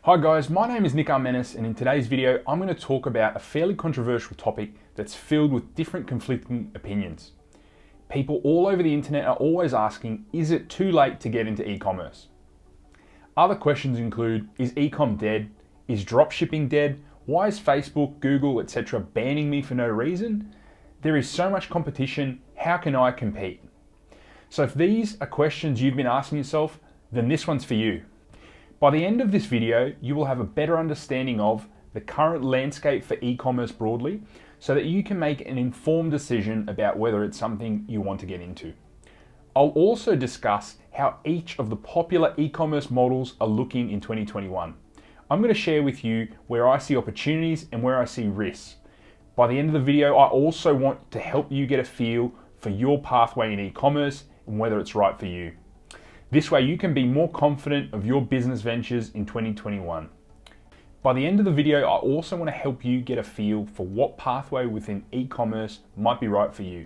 Hi guys, my name is Nick Armenis, and in today's video I'm going to talk about a fairly controversial topic that's filled with different conflicting opinions. People all over the internet are always asking, is it too late to get into e-commerce? Other questions include, is e-com dead? Is dropshipping dead? Why is Facebook, Google, etc. banning me for no reason? There is so much competition, how can I compete? So if these are questions you've been asking yourself, then this one's for you. By the end of this video, you will have a better understanding of the current landscape for e-commerce broadly, so that you can make an informed decision about whether it's something you want to get into. I'll also discuss how each of the popular e-commerce models are looking in 2021. I'm going to share with you where I see opportunities and where I see risks. By the end of the video, I also want to help you get a feel for your pathway in e-commerce and whether it's right for you. This way you can be more confident of your business ventures in 2021. By the end of the video, I also want to help you get a feel for what pathway within e-commerce might be right for you,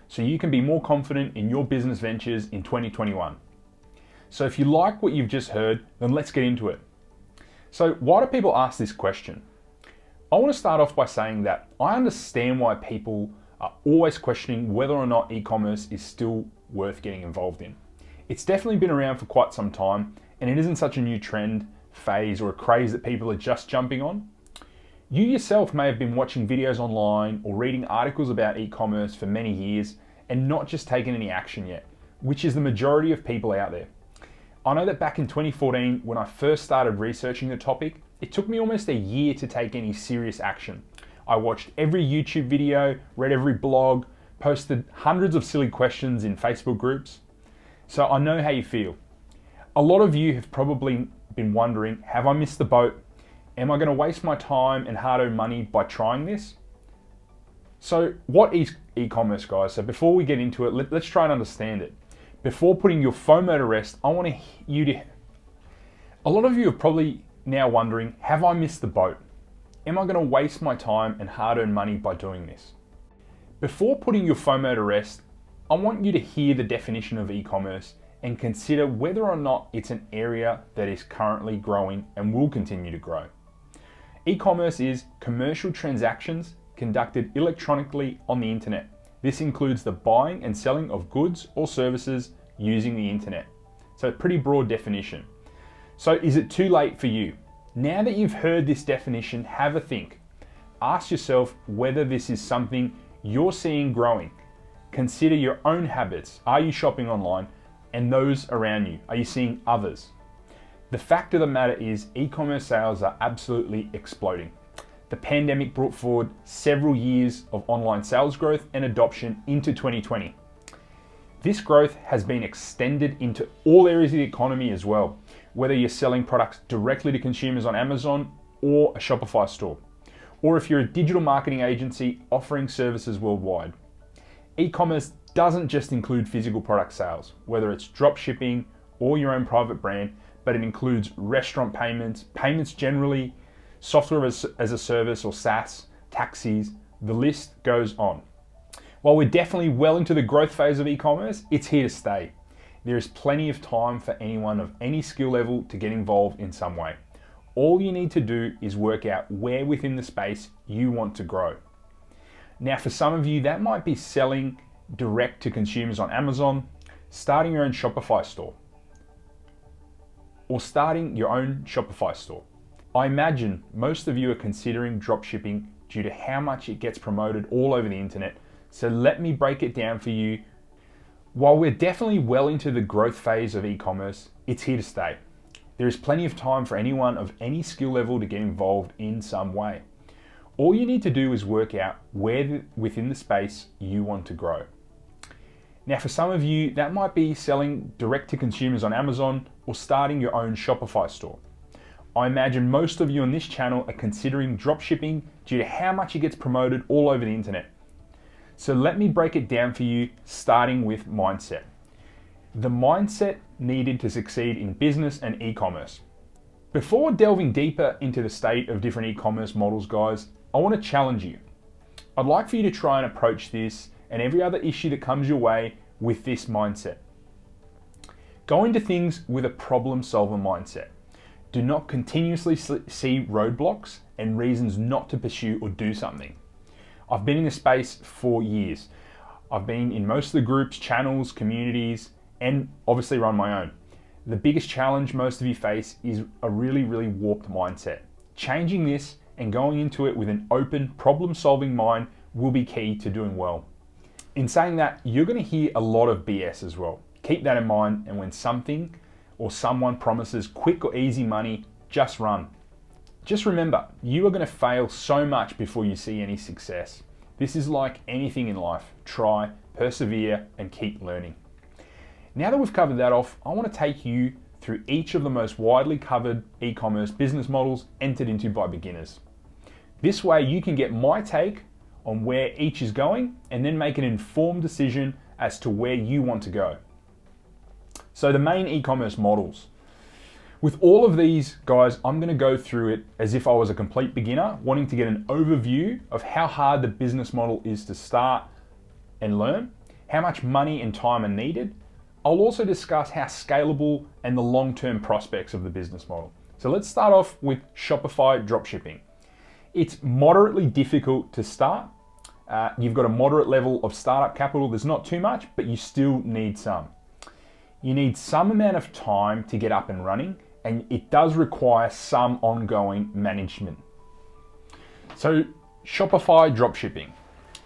so you can be more confident in your business ventures in 2021. So if you like what you've just heard, then let's get into it. So why do people ask this question? I want to start off by saying that I understand why people are always questioning whether or not e-commerce is still worth getting involved in. It's definitely been around for quite some time, and it isn't such a new trend, phase, or a craze that people are just jumping on. You yourself may have been watching videos online or reading articles about e-commerce for many years and not just taken any action yet, which is the majority of people out there. I know that back in 2014, when I first started researching the topic, it took me almost a year to take any serious action. I watched every YouTube video, read every blog, posted hundreds of silly questions in Facebook groups. So I know how you feel. A lot of you have probably been wondering, have I missed the boat? Am I going to waste my time and hard-earned money by trying this? So what is e-commerce, guys? So before we get into it, let's try and understand it. Before putting your FOMO to rest, I want you to... A lot of you are probably now wondering, have I missed the boat? Am I going to waste my time and hard-earned money by doing this? Before putting your FOMO to rest, I want you to hear the definition of e-commerce and consider whether or not it's an area that is currently growing and will continue to grow. E-commerce is commercial transactions conducted electronically on the internet. This includes the buying and selling of goods or services using the internet. So a pretty broad definition. So is it too late for you? Now that you've heard this definition, have a think. Ask yourself whether this is something you're seeing growing. Consider your own habits. Are you shopping online? And those around you? Are you seeing others? The fact of the matter is e-commerce sales are absolutely exploding. The pandemic brought forward several years of online sales growth and adoption into 2020. This growth has been extended into all areas of the economy as well, whether you're selling products directly to consumers on Amazon or a Shopify store, or if you're a digital marketing agency offering services worldwide. E-commerce doesn't just include physical product sales, whether it's dropshipping or your own private brand, but it includes restaurant payments, payments generally, software as a service or SaaS, taxis, the list goes on. While we're definitely well into the growth phase of e-commerce, it's here to stay. There is plenty of time for anyone of any skill level to get involved in some way. All you need to do is work out where within the space you want to grow. Now, for some of you, that might be selling direct to consumers on Amazon, starting your own Shopify store, or starting your own Shopify store. I imagine most of you are considering dropshipping due to how much it gets promoted all over the internet. So let me break it down for you. While we're definitely well into the growth phase of e-commerce, it's here to stay. There is plenty of time for anyone of any skill level to get involved in some way. All you need to do is work out where within the space you want to grow. Now, for some of you, that might be selling direct to consumers on Amazon or starting your own Shopify store. I imagine most of you on this channel are considering dropshipping due to how much it gets promoted all over the internet. So let me break it down for you, starting with mindset. The mindset needed to succeed in business and e-commerce. Before delving deeper into the state of different e-commerce models, guys, I want to challenge you. I'd like for you to try and approach this and every other issue that comes your way with this mindset. Go into things with a problem solver mindset. Do not continuously see roadblocks and reasons not to pursue or do something. I've been in this space for years. I've been in most of the groups, channels, communities, and obviously run my own. The biggest challenge most of you face is a really warped mindset. Changing this and going into it with an open, problem-solving mind will be key to doing well. In saying that, you're going to hear a lot of BS as well. Keep that in mind, and when something or someone promises quick or easy money, just run. Just remember, you are going to fail so much before you see any success. This is like anything in life. Try, persevere, and keep learning. Now that we've covered that off, I want to take you through each of the most widely covered e-commerce business models entered into by beginners. This way you can get my take on where each is going and then make an informed decision as to where you want to go. So the main e-commerce models. With all of these guys, I'm going to go through it as if I was a complete beginner, wanting to get an overview of how hard the business model is to start and learn, how much money and time are needed. I'll also discuss how scalable and the long-term prospects of the business model. So let's start off with Shopify dropshipping. It's moderately difficult to start. You've got a moderate level of startup capital. There's not too much, but you still need some. You need some amount of time to get up and running, and it does require some ongoing management. So Shopify dropshipping.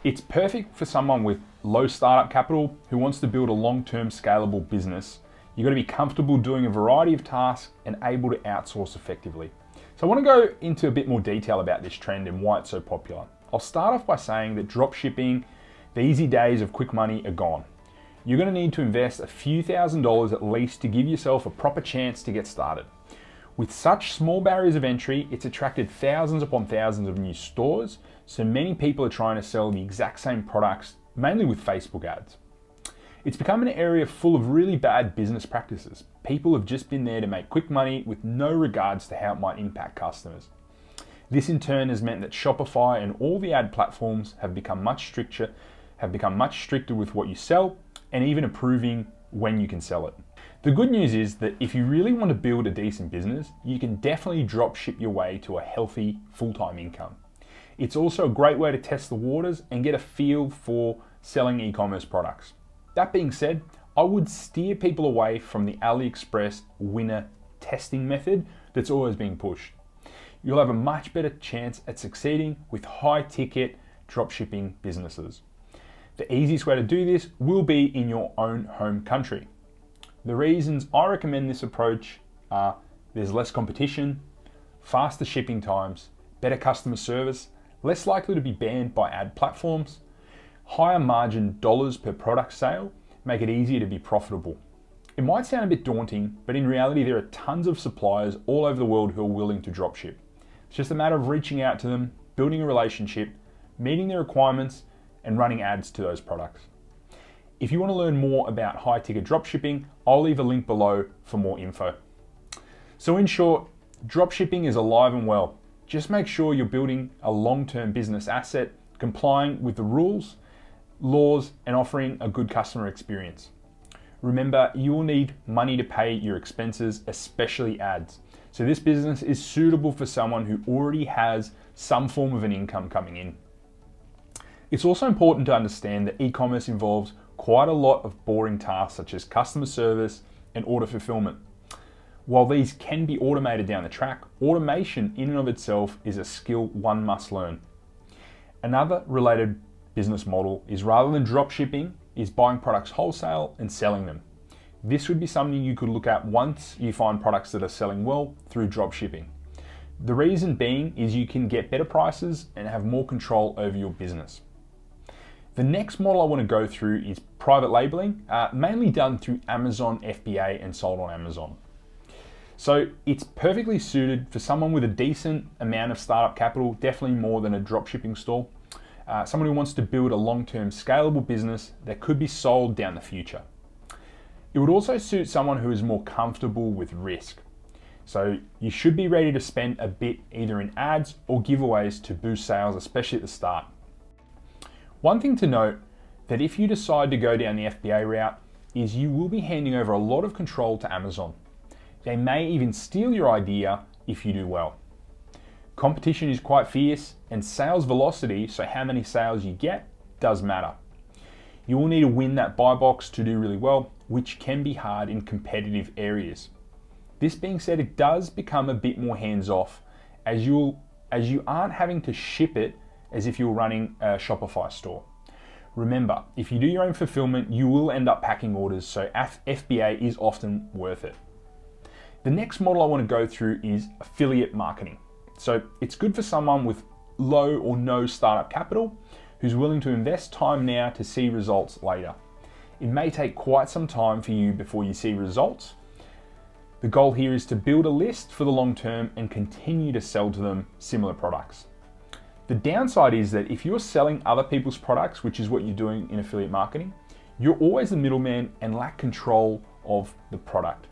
It's perfect for someone with low startup capital who wants to build a long-term scalable business. You've got to be comfortable doing a variety of tasks and able to outsource effectively. So I want to go into a bit more detail about this trend and why it's so popular. I'll start off by saying that dropshipping, the easy days of quick money are gone. You're going to need to invest a few $1,000s at least to give yourself a proper chance to get started. With such small barriers of entry, it's attracted thousands upon thousands of new stores, so many people are trying to sell the exact same products, mainly with Facebook ads. It's become an area full of really bad business practices. People have just been there to make quick money with no regards to how it might impact customers. This in turn has meant that Shopify and all the ad platforms have become much stricter with what you sell and even approving when you can sell it. The good news is that if you really want to build a decent business, you can definitely drop ship your way to a healthy full-time income. It's also a great way to test the waters and get a feel for selling e-commerce products. That being said, I would steer people away from the AliExpress winner testing method that's always being pushed. You'll have a much better chance at succeeding with high-ticket dropshipping businesses. The easiest way to do this will be in your own home country. The reasons I recommend this approach are there's less competition, faster shipping times, better customer service, less likely to be banned by ad platforms, higher margin dollars per product sale, make it easier to be profitable. It might sound a bit daunting, but in reality there are tons of suppliers all over the world who are willing to dropship. It's just a matter of reaching out to them, building a relationship, meeting their requirements, and running ads to those products. If you want to learn more about high-ticket dropshipping, I'll leave a link below for more info. So in short, dropshipping is alive and well. Just make sure you're building a long-term business asset, complying with the rules, laws, and offering a good customer experience. Remember, you will need money to pay your expenses, especially ads. So this business is suitable for someone who already has some form of an income coming in. It's also important to understand that e-commerce involves quite a lot of boring tasks such as customer service and order fulfillment. While these can be automated down the track, automation in and of itself is a skill one must learn. Another related business model is rather than drop shipping, is buying products wholesale and selling them. This would be something you could look at once you find products that are selling well through drop shipping. The reason being is you can get better prices and have more control over your business. The next model I want to go through is private labeling, mainly done through Amazon FBA and sold on Amazon. So it's perfectly suited for someone with a decent amount of startup capital, definitely more than a dropshipping store. Someone who wants to build a long-term scalable business that could be sold down the future. It would also suit someone who is more comfortable with risk. So you should be ready to spend a bit either in ads or giveaways to boost sales, especially at the start. One thing to note that if you decide to go down the FBA route is you will be handing over a lot of control to Amazon. They may even steal your idea if you do well. Competition is quite fierce, and sales velocity, so how many sales you get, does matter. You will need to win that buy box to do really well, which can be hard in competitive areas. This being said, it does become a bit more hands-off as you aren't having to ship it as if you're running a Shopify store. Remember, if you do your own fulfillment, you will end up packing orders, so FBA is often worth it. The next model I want to go through is affiliate marketing. So it's good for someone with low or no startup capital who's willing to invest time now to see results later. It may take quite some time for you before you see results. The goal here is to build a list for the long term and continue to sell to them similar products. The downside is that if you're selling other people's products, which is what you're doing in affiliate marketing, you're always the middleman and lack control of the product.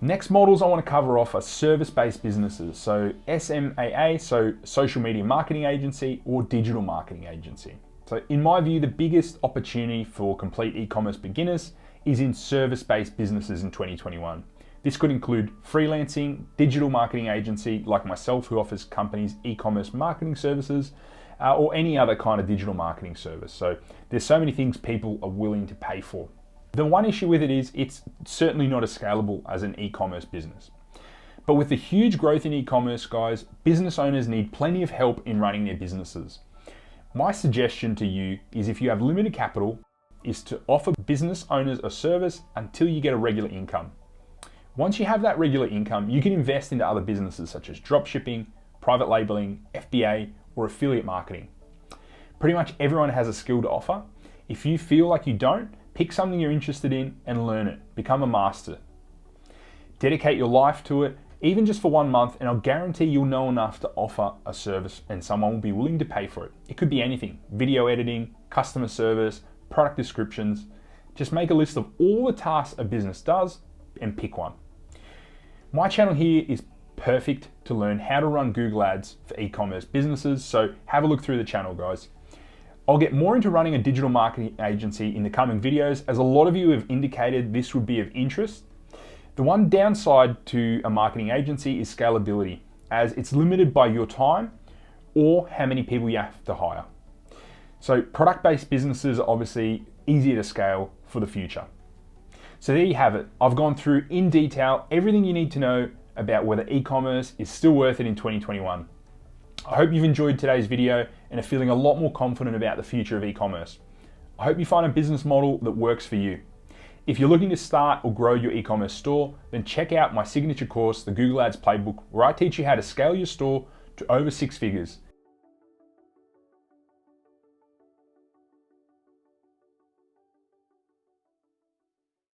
Next models I want to cover off are service-based businesses, so SMAA, so social media marketing agency, or digital marketing agency. So in my view, the biggest opportunity for complete e-commerce beginners is in service-based businesses in 2021. This could include freelancing, digital marketing agency like myself who offers companies e-commerce marketing services, or any other kind of digital marketing service. So there's so many things people are willing to pay for. The one issue with it is it's certainly not as scalable as an e-commerce business. But with the huge growth in e-commerce, guys, business owners need plenty of help in running their businesses. My suggestion to you is if you have limited capital, is to offer business owners a service until you get a regular income. Once you have that regular income, you can invest into other businesses such as dropshipping, private labeling, FBA, or affiliate marketing. Pretty much everyone has a skill to offer. If you feel like you don't, pick something you're interested in and learn it. Become a master. Dedicate your life to it, even just for 1 month, and I'll guarantee you'll know enough to offer a service and someone will be willing to pay for it. It could be anything: video editing, customer service, product descriptions. Just make a list of all the tasks a business does and pick one. My channel here is perfect to learn how to run Google Ads for e-commerce businesses, so have a look through the channel, guys. I'll get more into running a digital marketing agency in the coming videos, as a lot of you have indicated this would be of interest. The one downside to a marketing agency is scalability, as it's limited by your time or how many people you have to hire. So product-based businesses are obviously easier to scale for the future. So there you have it. I've gone through in detail everything you need to know about whether e-commerce is still worth it in 2021. I hope you've enjoyed today's video and are feeling a lot more confident about the future of e-commerce. I hope you find a business model that works for you. If you're looking to start or grow your e-commerce store, then check out my signature course, the Google Ads Playbook, where I teach you how to scale your store to over 6 figures